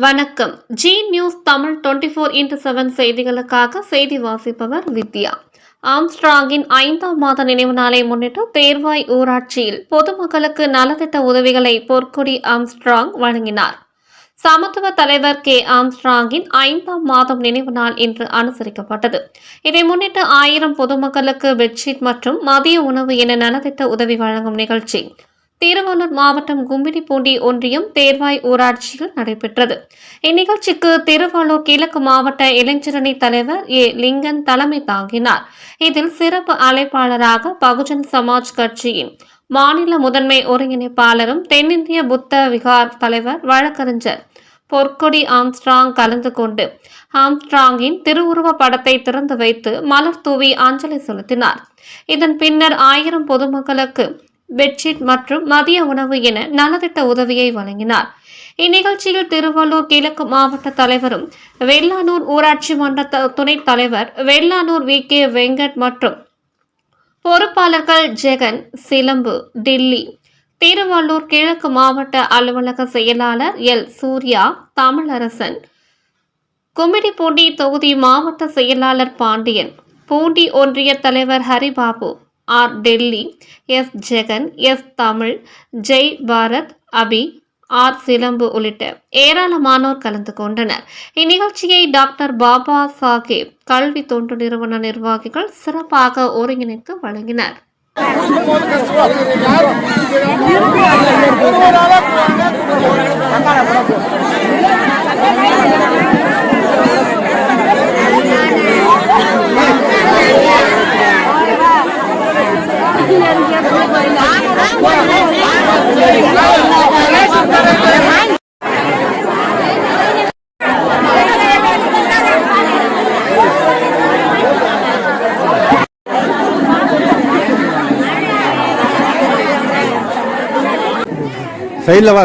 வணக்கம். G news Tamil 24x7 செய்திகளுக்காக செய்தி வாசிப்பவர் வித்யா. ஆம்ஸ்ட்ராங்கின் 5ஆம் மாத நினைவு நாளை முன்னிட்டு தேர்வாய் ஊராட்சியில் பொதுமக்களுக்கு நலத்திட்ட உதவிகளை பொற்கொடி ஆம்ஸ்ட்ராங் வழங்கினார். சமத்துவ தலைவர் கே ஆம்ஸ்ட்ராங்கின் 5ஆம் மாதம் நினைவு நாள் இன்று அனுசரிக்கப்பட்டது. இதை முன்னிட்டு 1000 பொதுமக்களுக்கு பெட்ஷீட் மற்றும் மதிய உணவு என நலத்திட்ட உதவி வழங்கும் நிகழ்ச்சி திருவள்ளூர் மாவட்டம் கும்மிடிப்பூண்டி ஒன்றியம் தேர்வாய் ஊராட்சியில் நடைபெற்றது. இந்நிகழ்ச்சிக்கு திருவள்ளூர் கிழக்கு மாவட்ட இளைஞரணி தலைவர் ஏ லிங்கன் தலைமை தாங்கினார். இதில் சிறப்பு அழைப்பாளராக பகுஜன் சமாஜ் கட்சியின் மாநில முதன்மை ஒருங்கிணைப்பாளரும் தென்னிந்திய புத்த விகார் தலைவர் வழக்கறிஞர் பொற்கொடி ஆம்ஸ்ட்ராங் கலந்து கொண்டு ஆம்ஸ்ட்ராங்கின் திருவுருவ படத்தை திறந்து வைத்து மலர் தூவி அஞ்சலி செலுத்தினார். இதன் பின்னர் 1000 பொதுமக்களுக்கு பெட்ஷீட் மற்றும் மதிய உணவு என நலத்திட்ட உதவியை வழங்கினார். இந்நிகழ்ச்சியில் திருவள்ளூர் கிழக்கு மாவட்ட தலைவரும் வெள்ளானூர் ஊராட்சி மன்ற துணைத் தலைவர் வெள்ளானூர் வி கே வெங்கட் மற்றும் பொறுப்பாளர்கள் ஜெகன், சிலம்பு, டில்லி, திருவள்ளூர் கிழக்கு மாவட்ட அலுவலக செயலாளர் எல் சூர்யா, தமிழரசன், கும்மிடிப்பூண்டி தொகுதி மாவட்ட செயலாளர் பாண்டியன், பூண்டி ஒன்றிய தலைவர் Haribabu, R Delhi, S Jagan, S Tamil, Jai Bharat, Abhi, R Silambu உள்ளிட்ட ஏராளமானோர் கலந்து கொண்டனர். இந்நிகழ்ச்சியை டாக்டர் பாபா சாஹேப் கல்வி தொண்டு நிறுவன நிர்வாகிகள் சிறப்பாக ஒருங்கிணைத்து வழங்கினர்.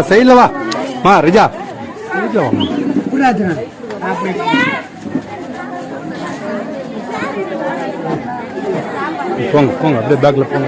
सही लवा हाँ रिजा पोंग அப்படியே பேக்ல போங்க.